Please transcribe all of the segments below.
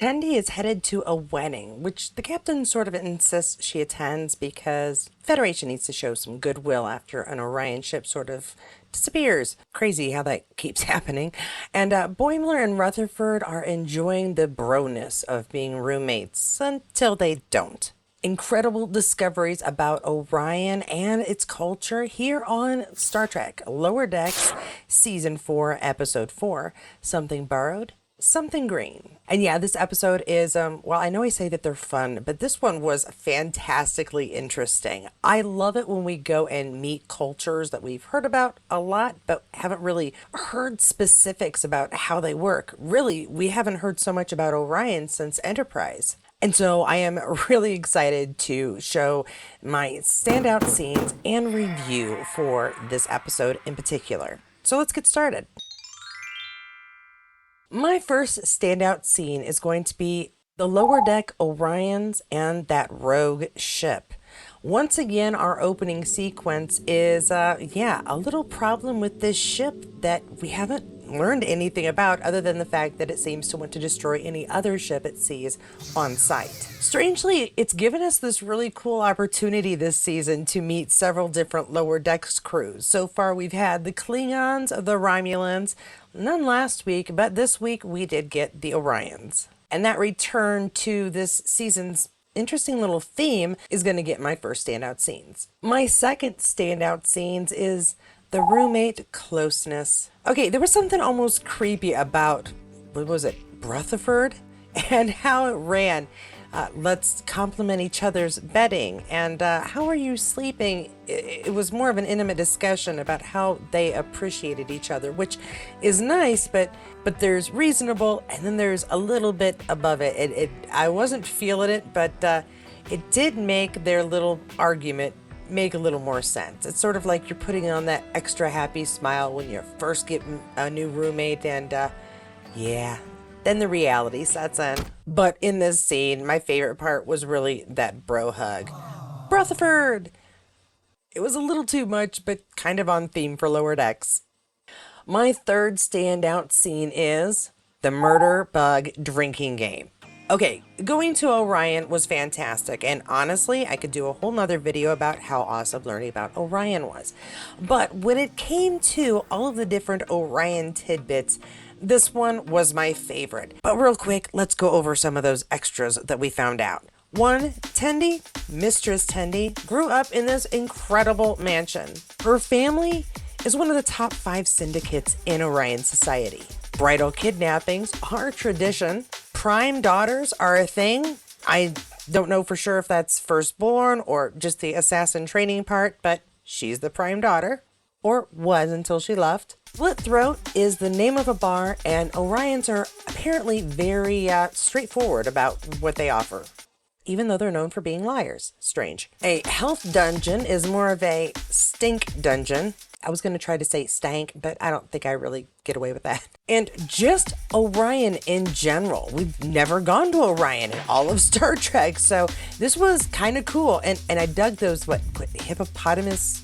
Tendi is headed to a wedding, which the captain sort of insists she attends because Federation needs to show some goodwill after an Orion ship sort of disappears. Crazy how that keeps happening. And Boimler and Rutherford are enjoying the broness of being roommates until they don't. Incredible discoveries about Orion and its culture here on Star Trek Lower Decks, Season 4, Episode 4, Something Borrowed, Something Green. And yeah, this episode is, well, I know I say that they're fun, but this one was fantastically interesting. I love it when we go and meet cultures that we've heard about a lot, but haven't really heard specifics about how they work. Really, we haven't heard so much about Orion since Enterprise. And so I am really excited to show my standout scenes and review for this episode in particular. So let's get started. My first standout scene is going to be the lower deck Orions and that rogue ship. Once again, our opening sequence is, yeah, a little problem with this ship that we haven't learned anything about other than the fact that it seems to want to destroy any other ship it sees on sight. Strangely, it's given us this really cool opportunity this season to meet several different lower decks crews. So far, we've had the Klingons, the Romulans, none last week, but this week we did get the Orions. And that return to this season's interesting little theme is going to get my first standout scenes. My second standout scenes is the roommate closeness. Okay, there was something almost creepy about, what was it, Rutherford? And how it ran. Let's compliment each other's bedding. And how are you sleeping? It was more of an intimate discussion about how they appreciated each other, which is nice, but there's reasonable, and then there's a little bit above it. I wasn't feeling it, but it did make their little argument make a little more sense. It's sort of like you're putting on that extra happy smile when you first get a new roommate, and yeah, then the reality sets in. But in this scene, my favorite part was really that bro hug. Rutherford! It was a little too much, but kind of on theme for Lower Decks. My third standout scene is the murder bug drinking game. Okay, going to Orion was fantastic, and honestly, I could do a whole nother video about how awesome learning about Orion was. But when it came to all of the different Orion tidbits, this one was my favorite. But real quick, let's go over some of those extras that we found out. One, Tendi, Mistress Tendi, grew up in this incredible mansion. Her family is one of the top 5 syndicates in Orion society. Bridal kidnappings are a tradition. Prime daughters are a thing. I don't know for sure if that's firstborn or just the assassin training part, but she's the prime daughter, or was until she left. Split Throat is the name of a bar, and Orions are apparently very straightforward about what they offer, even though they're known for being liars. Strange. A health dungeon is more of a stink dungeon. I was going to try to say stank, but I don't think I really get away with that. And just Orion in general. We've never gone to Orion in all of Star Trek, so this was kind of cool. And I dug those, what hippopotamus,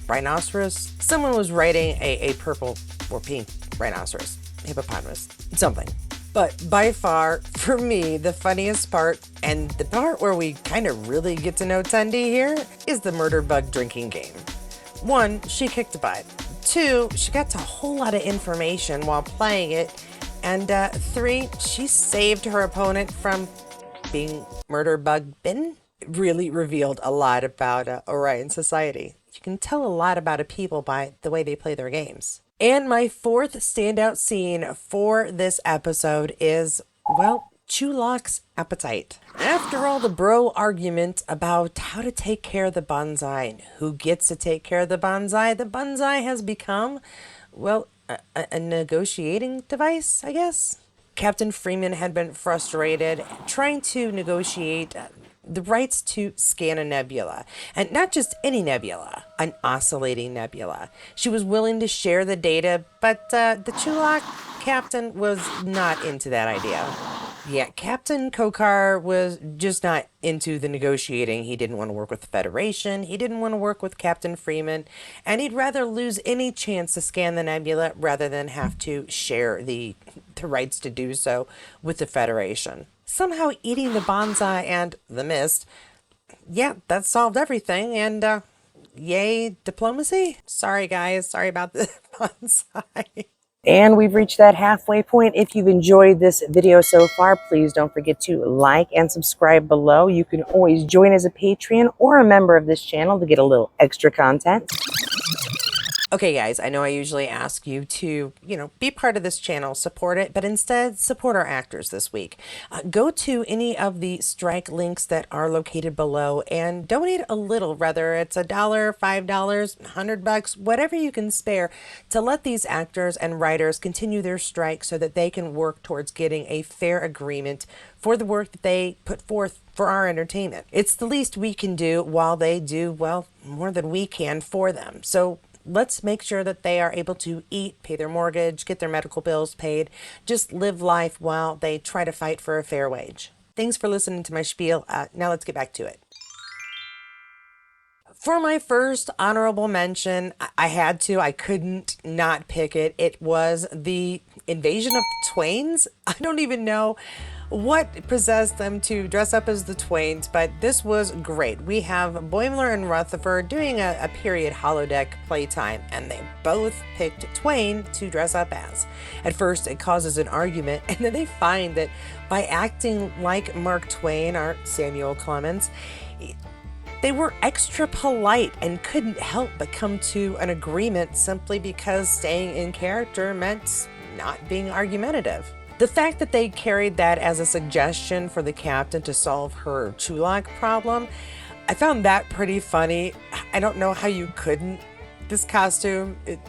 rhinoceros? Someone was writing a purple or pink rhinoceros, hippopotamus, something. But by far, for me, the funniest part, and the part where we kind of really get to know Tendi here, is the murder bug drinking game. 1, she kicked butt. 2, she got a whole lot of information while playing it. And 3, she saved her opponent from being murder bug bitten. It really revealed a lot about Orion society. You can tell a lot about a people by the way they play their games. And my fourth standout scene for this episode is, well, Chulok's appetite. After all the bro argument about how to take care of the bonsai and who gets to take care of the bonsai has become, well, a negotiating device, I guess. Captain Freeman had been frustrated trying to negotiate the rights to scan a nebula, and not just any nebula, an oscillating nebula. She was willing to share the data, but the Chulok captain was not into that idea. Yeah, Captain Kokar was just not into the negotiating. He didn't want to work with the Federation. He didn't want to work with Captain Freeman. And he'd rather lose any chance to scan the nebula rather than have to share the rights to do so with the Federation. Somehow eating the bonsai and the mist, yeah, that solved everything. And yay, diplomacy? Sorry, guys. Sorry about the bonsai. And we've reached that halfway point. If you've enjoyed this video so far, please don't forget to like and subscribe below. You can always join as a Patreon or a member of this channel to get a little extra content. Okay, guys, I know I usually ask you to, be part of this channel, support it, but instead support our actors this week. Go to any of the strike links that are located below and donate a little, whether it's $1, $5, $100, whatever you can spare, to let these actors and writers continue their strike so that they can work towards getting a fair agreement for the work that they put forth for our entertainment. It's the least we can do while they do, well, more than we can for them. So let's make sure that they are able to eat, pay their mortgage, get their medical bills paid, just live life while they try to fight for a fair wage. Thanks for listening to my spiel. Now let's get back to it. For my first honorable mention, I couldn't not pick it. It was the invasion of the Twains. I don't even know what possessed them to dress up as the Twains, but this was great. We have Boimler and Rutherford doing a period holodeck playtime, and they both picked Twain to dress up as. At first, it causes an argument, and then they find that by acting like Mark Twain or Samuel Clemens, they were extra polite and couldn't help but come to an agreement simply because staying in character meant not being argumentative. The fact that they carried that as a suggestion for the captain to solve her Chulak problem, I found that pretty funny. I don't know how you couldn't. This costume, it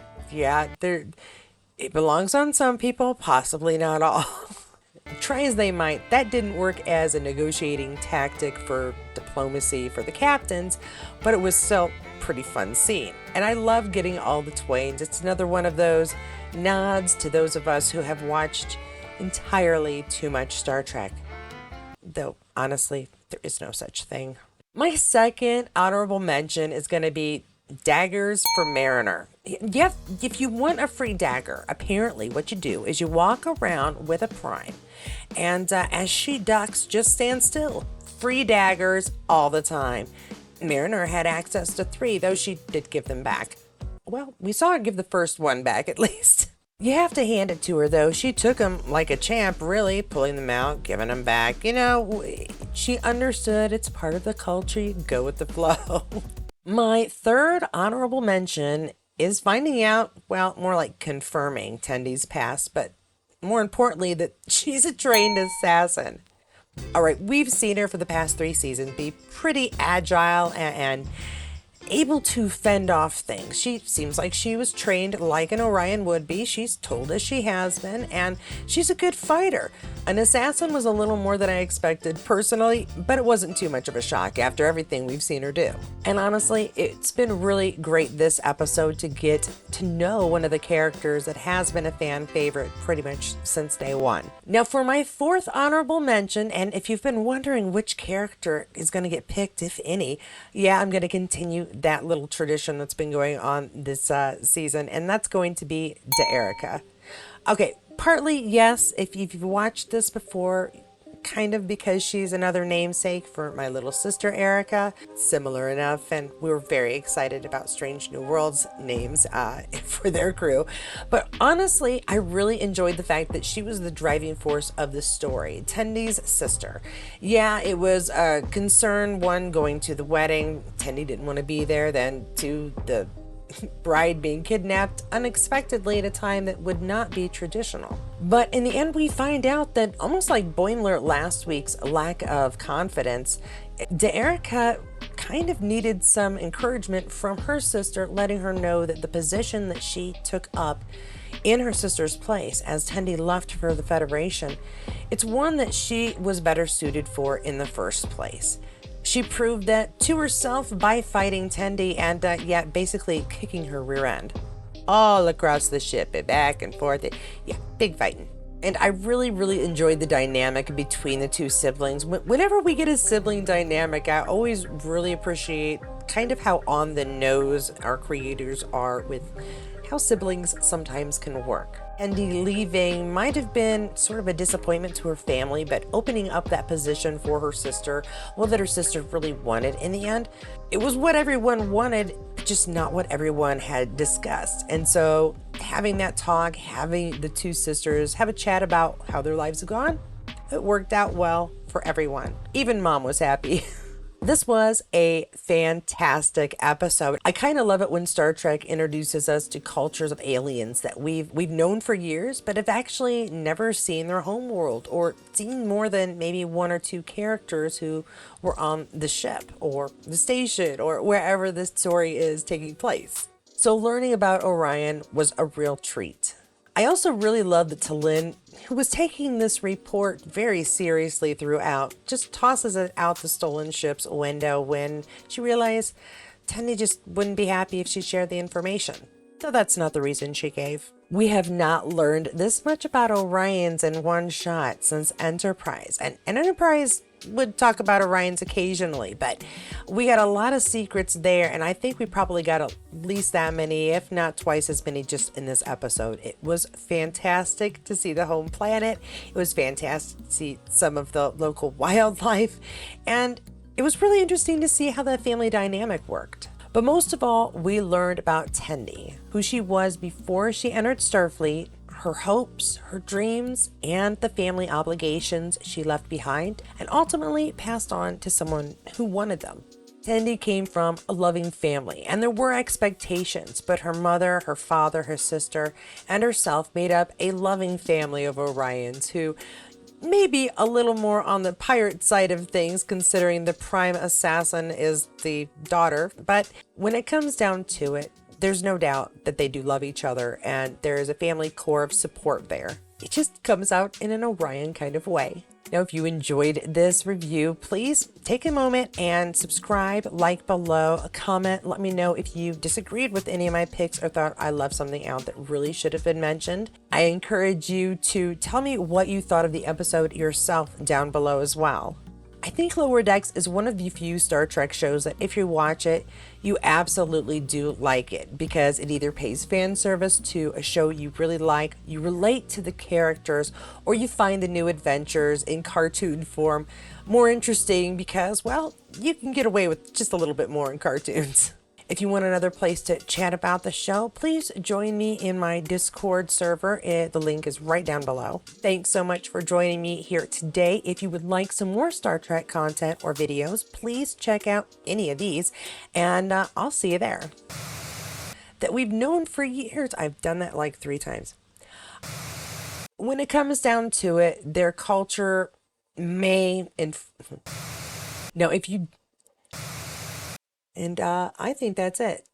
belongs on some people, possibly not all. Try as they might, that didn't work as a negotiating tactic for diplomacy for the captains, but it was still a pretty fun scene. And I love getting all the Twains. It's another one of those nods to those of us who have watched entirely too much Star Trek. Though, honestly, there is no such thing. My second honorable mention is going to be daggers for Mariner. If you want a free dagger, apparently what you do is you walk around with a Prime, and as she ducks, just stand still. Free daggers all the time. Mariner had access to 3, though she did give them back. Well, we saw her give the first one back at least. You have to hand it to her, though. She took them like a champ, really, pulling them out, giving them back. She understood it's part of the culture. You go with the flow. My third honorable mention is finding out, well, more like confirming Tendi's past, but more importantly, that she's a trained assassin. All right, we've seen her for the past 3 seasons be pretty agile and able to fend off things. She seems like she was trained like an Orion would be. She's told us she has been, and she's a good fighter. An assassin was a little more than I expected personally, but it wasn't too much of a shock after everything we've seen her do. And honestly, it's been really great this episode to get to know one of the characters that has been a fan favorite pretty much since day one. Now for my fourth honorable mention, and if you've been wondering which character is going to get picked, if any, I'm going to continue that little tradition that's been going on this season, and that's going to be Erica. Okay, partly yes, if you've watched this before, kind of because she's another namesake for my little sister Erica, similar enough, and we were very excited about Strange New Worlds names for their crew. But honestly, I really enjoyed the fact that she was the driving force of the story, Tendi's sister. Yeah, it was a concern, one, going to the wedding. Tendi didn't want to be there, then two, the bride being kidnapped unexpectedly at a time that would not be traditional. But in the end, we find out that, almost like Boimler last week's lack of confidence, Erica kind of needed some encouragement from her sister, letting her know that the position that she took up in her sister's place as Tendi left for the Federation, it's one that she was better suited for in the first place. She proved that to herself by fighting Tendi and, basically kicking her rear end all across the ship, back and forth. Big fighting. And I really, really enjoyed the dynamic between the two siblings. Whenever we get a sibling dynamic, I always really appreciate kind of how on the nose our creators are with how siblings sometimes can work. Tendi leaving might have been sort of a disappointment to her family, but opening up that position for her sister, well, that her sister really wanted in the end, it was what everyone wanted, just not what everyone had discussed. And so having that talk, having the two sisters have a chat about how their lives have gone, it worked out well for everyone. Even mom was happy. This was a fantastic episode. I kind of love it when Star Trek introduces us to cultures of aliens that we've known for years, but have actually never seen their home world or seen more than maybe one or two characters who were on the ship or the station or wherever this story is taking place. So learning about Orion was a real treat. I also really love that T'Lyn, who was taking this report very seriously throughout, just tosses it out the stolen ship's window when she realized Tendi just wouldn't be happy if she shared the information. So that's not the reason she gave. We have not learned this much about Orions in one shot since Enterprise. And Enterprise would talk about Orions occasionally, but we got a lot of secrets there, and I think we probably got at least that many, if not twice as many, just in this episode. It was fantastic to see the home planet. It was fantastic to see some of the local wildlife, and it was really interesting to see how the family dynamic worked. But most of all, we learned about Tendi, who she was before she entered Starfleet, her hopes, her dreams, and the family obligations she left behind, and ultimately passed on to someone who wanted them. Tendi came from a loving family, and there were expectations, but her mother, her father, her sister, and herself made up a loving family of Orions who maybe a little more on the pirate side of things, considering the prime assassin is the daughter. But when it comes down to it, there's no doubt that they do love each other, and there is a family core of support there. It just comes out in an Orion kind of way. Now, if you enjoyed this review, please take a moment and subscribe, like below, a comment. Let me know if you disagreed with any of my picks or thought I left something out that really should have been mentioned. I encourage you to tell me what you thought of the episode yourself down below as well. I think Lower Decks is one of the few Star Trek shows that if you watch it, you absolutely do like it, because it either pays fan service to a show you really like, you relate to the characters, or you find the new adventures in cartoon form more interesting because, well, you can get away with just a little bit more in cartoons. If you want another place to chat about the show, please join me in my Discord server. The link is right down below. Thanks so much for joining me here today. If you would like some more Star Trek content or videos, please check out any of these, and I'll see you there. That we've known for years. I've done that like 3 times. When it comes down to it, their culture may... No, if you... And I think that's it.